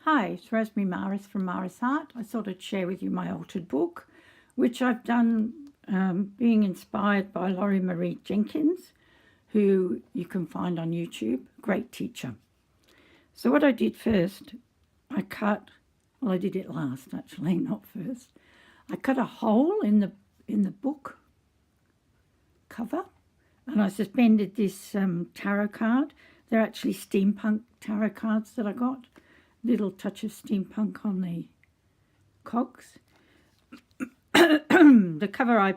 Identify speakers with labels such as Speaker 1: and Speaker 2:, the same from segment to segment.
Speaker 1: Hi, it's Rosemary Maris from Maris Art. I thought I'd share with you my altered book, which I've done being inspired by LorriMarie Jenkins, who you can find on YouTube, great teacher. So what I did first, I did it last actually, not first. I cut a hole in the book cover, and I suspended this tarot card. They're actually steampunk tarot cards that I got. Little touch of steampunk on the cogs. The cover I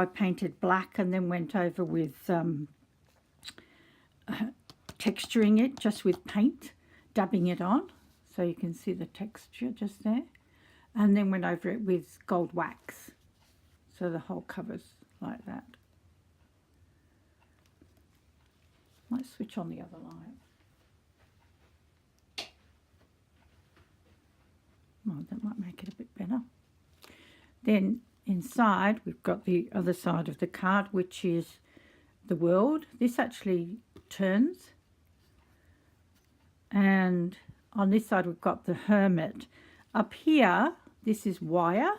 Speaker 1: painted black and then went over with texturing it just with paint, dabbing it on so you can see the texture just there, and then went over it with gold wax so the whole cover's like that. Might switch on the other light. Well, that might make it a bit better. Then inside we've got the other side of the card, which is the world. This actually turns, and on this side we've got the hermit. Up here, this is wire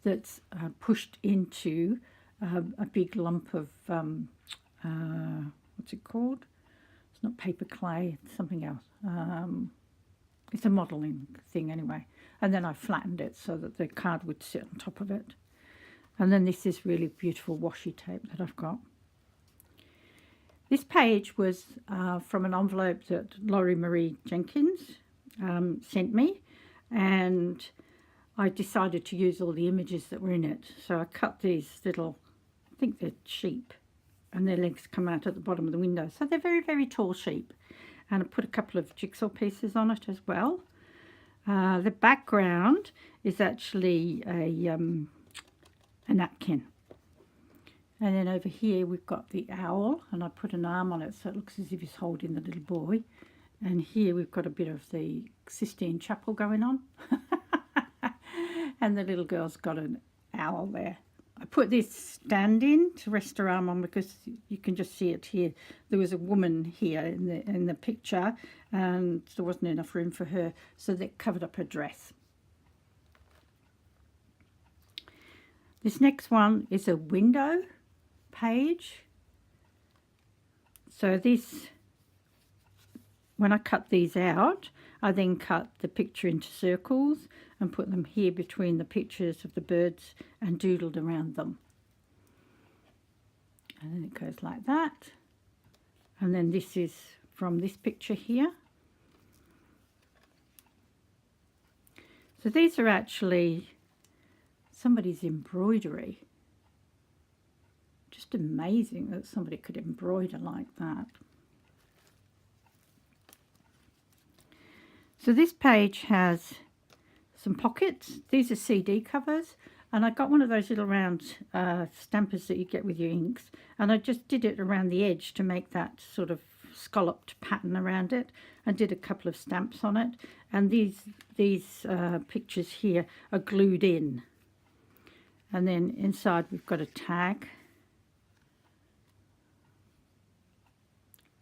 Speaker 1: that's pushed into a big lump of what's it called? It's not paper clay, it's something else. It's a modelling thing anyway. And then I flattened it so that the card would sit on top of it. And then this is really beautiful washi tape that I've got. This page was from an envelope that LorriMarie Jenkins sent me, and I decided to use all the images that were in it. So I cut these little, I think they're sheep, and their legs come out at the bottom of the window. So they're very, very tall sheep. And I put a couple of jigsaw pieces on it as well. The background is actually a napkin. And then over here we've got the owl, and I put an arm on it so it looks as if he's holding the little boy. And here we've got a bit of the Sistine Chapel going on. And the little girl's got an owl there. I put this stand in to rest her arm on because you can just see it here. There was a woman here in the picture, and there wasn't enough room for her, so they covered up her dress. This next one is a window page. So this, when I cut these out, I then cut the picture into circles and put them here between the pictures of the birds and doodled around them. And then it goes like that. And then this is from this picture here. So these are actually somebody's embroidery. Just amazing that somebody could embroider like that. So this page has some pockets. These are CD covers, and I got one of those little round stampers that you get with your inks, and I just did it around the edge to make that sort of scalloped pattern around it, and did a couple of stamps on it. And these pictures here are glued in, and then inside we've got a tag.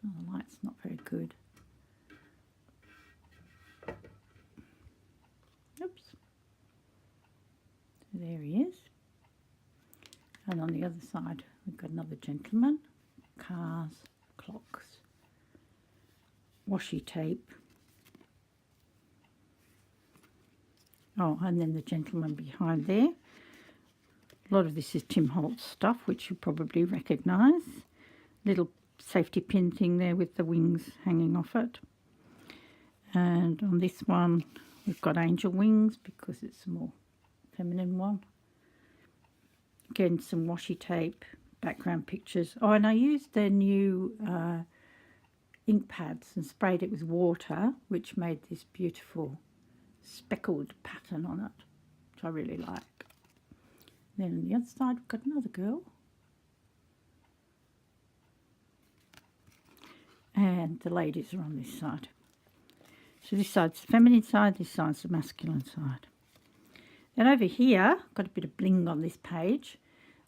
Speaker 1: Oh, the light's not very good. Oops. So there he is. And on the other side we've got another gentleman, cars, clocks, washi tape. Oh, and then the gentleman behind there. A lot of this is Tim Holtz stuff, which you probably recognise. Little safety pin thing there with the wings hanging off it. And on this one we've got angel wings because it's a more feminine one. Again, some washi tape, background pictures. Oh, and I used their new ink pads and sprayed it with water, which made this beautiful speckled pattern on it, which I really like. Then on the other side we've got another girl. And the ladies are on this side. So this side's the feminine side, this side's the masculine side. Then over here, got a bit of bling on this page.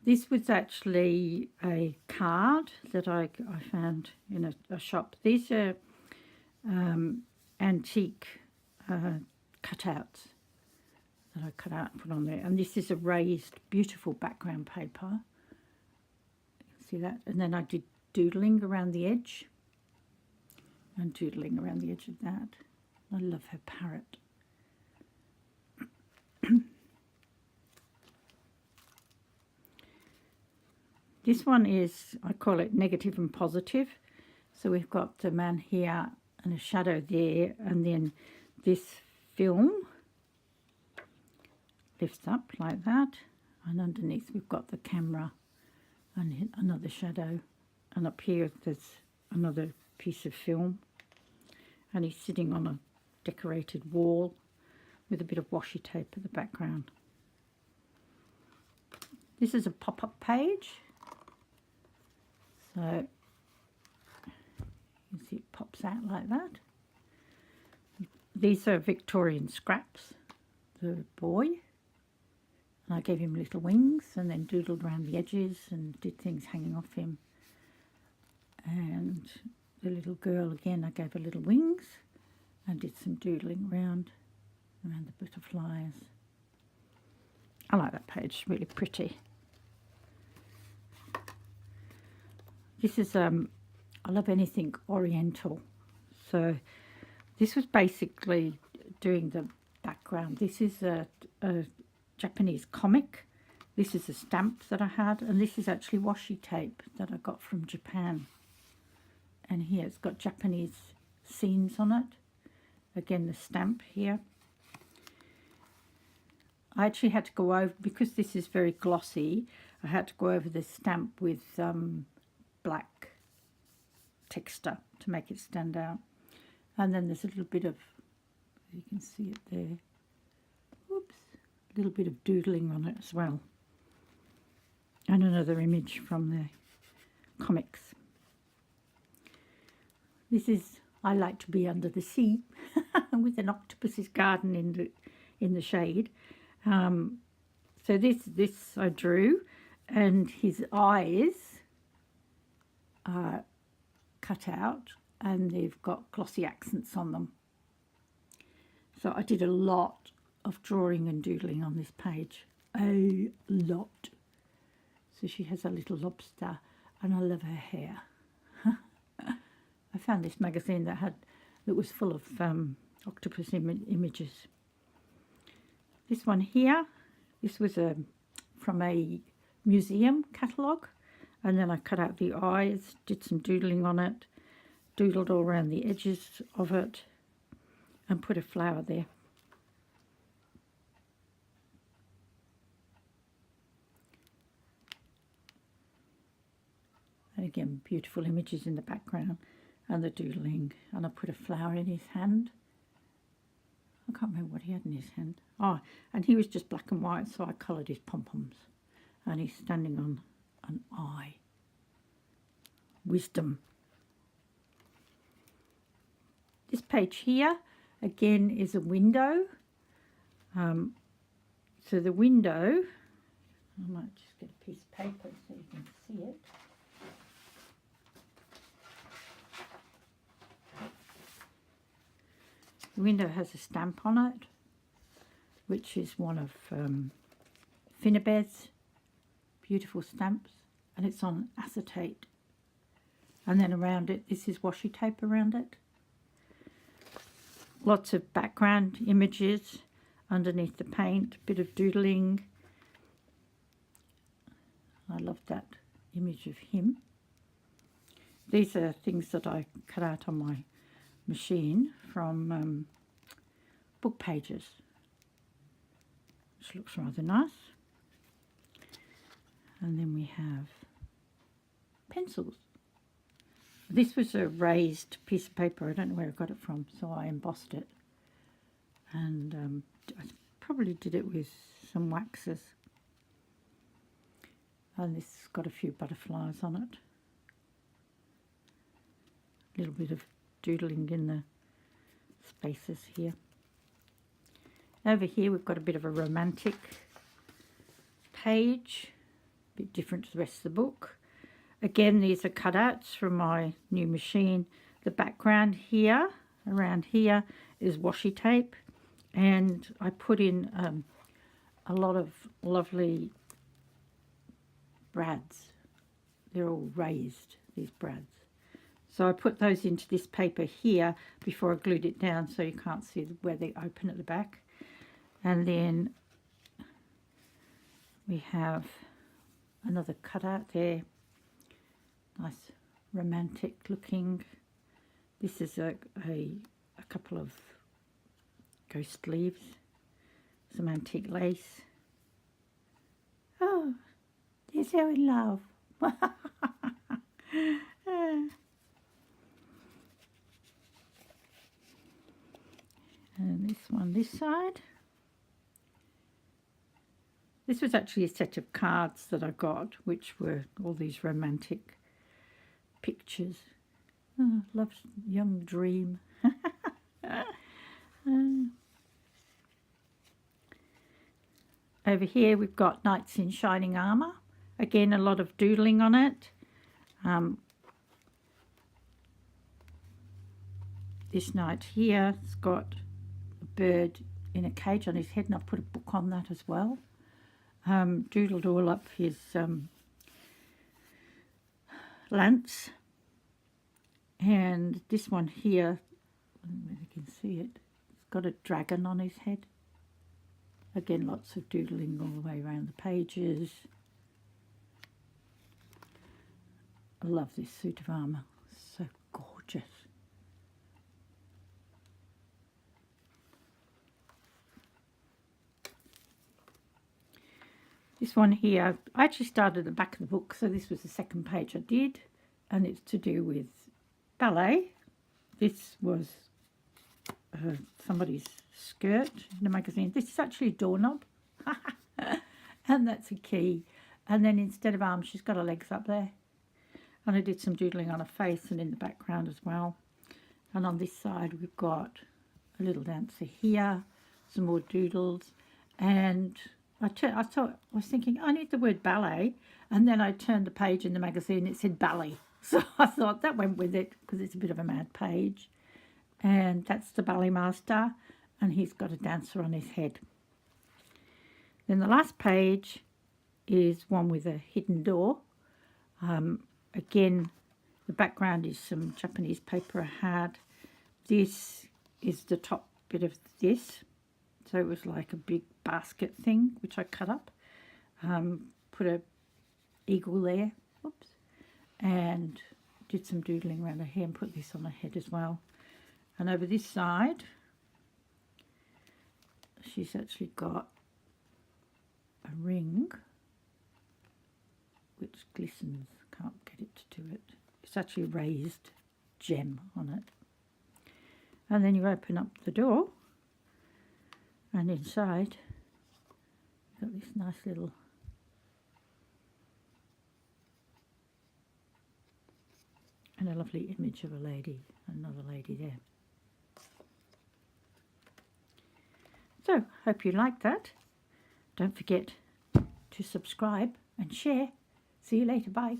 Speaker 1: This was actually a card that I found in a shop. These are and antique cutouts that I cut out and put on there. And this is a raised, beautiful background paper. You can see that. And then I did doodling around the edge. And doodling around the edge of that. I love her parrot. This one is, I call it negative and positive. So we've got the man here and a shadow there, and then this film lifts up like that, and underneath we've got the camera and another shadow, and up here there's another piece of film, and he's sitting on a decorated wall with a bit of washi tape at the background. This is a pop-up page, so you see it pops out like that. These are Victorian scraps, the boy, and I gave him little wings and then doodled around the edges and did things hanging off him. And the little girl, again, I gave her little wings and did some doodling around the butterflies. I like that page, it's really pretty. This is, I love anything oriental. So this was basically doing the background. This is a Japanese comic. This is a stamp that I had, and this is actually washi tape that I got from Japan. And here it's got Japanese scenes on it. Again, the stamp here. I actually had to go over, because this is very glossy, I had to go over the stamp with black texture to make it stand out. And then there's a little bit of, you can see it there, oops, a little bit of doodling on it as well. And another image from the comics. This is I Like to Be Under the Sea with an octopus's garden in the shade. So this I drew, and his eyes are cut out and they've got glossy accents on them. So I did a lot of drawing and doodling on this page, a lot. So she has a little lobster, and I love her hair. I found this magazine that was full of octopus images. This one here, this was from a museum catalogue, and then I cut out the eyes, did some doodling on it, doodled all around the edges of it, and put a flower there. And again, beautiful images in the background and the doodling, and I put a flower in his hand. I can't remember what he had in his hand. Oh, and he was just black and white, so I coloured his pom-poms. And he's standing on an eye. Wisdom. This page here, again, is a window. So the window, I might just get a piece of paper so you can see it. The window has a stamp on it, which is one of Finnabear's beautiful stamps, and it's on acetate. And then around it, this is washi tape around it. Lots of background images underneath the paint, a bit of doodling. I love that image of him. These are things that I cut out on my machine from book pages, which looks rather nice. And then we have pencils. This was a raised piece of paper. I don't know where I got it from, so I embossed it. And I probably did it with some waxes. And this has got a few butterflies on it. A little bit of doodling in the spaces here. Over here we've got a bit of a romantic page, a bit different to the rest of the book. Again, these are cutouts from my new machine. The background here around here is washi tape, and I put in a lot of lovely brads. They're all raised, these brads. So I put those into this paper here before I glued it down, so you can't see where they open at the back. And then we have another cutout there. Nice romantic looking. This is a couple of ghost leaves, some antique lace. Oh, they're so in love. And this one this side. This was actually a set of cards that I got, which were all these romantic pictures. Oh, love's young dream. Over here we've got knights in shining armour. Again, a lot of doodling on it. This knight here has got a bird in a cage on his head, and I've put a book on that as well. Doodled all up his lance. And this one here, I don't know if you can see it, it's got a dragon on his head. Again, lots of doodling all the way around the pages. I love this suit of armour, so gorgeous. This one here, I actually started at the back of the book, so this was the second page I did, and it's to do with ballet. This was somebody's skirt in a magazine. This is actually a doorknob, and that's a key. And then instead of arms, she's got her legs up there. And I did some doodling on her face and in the background as well. And on this side, we've got a little dancer here, some more doodles, and I was thinking, I need the word ballet, and then I turned the page in the magazine, it said ballet. So I thought that went with it, because it's a bit of a mad page. And that's the ballet master, and he's got a dancer on his head. Then the last page is one with a hidden door. Again, the background is some Japanese paper I had. This is the top bit of this. So it was like a big basket thing, which I cut up. Put a eagle there. Oops. And did some doodling around her hair and put this on her head as well. And over this side, she's actually got a ring which glistens. Can't get it to do it. It's actually a raised gem on it. And then you open up the door, and inside you've got this nice little and a lovely image of a lady, another lady there. So, hope you liked that. Don't forget to subscribe and share. See you later. Bye.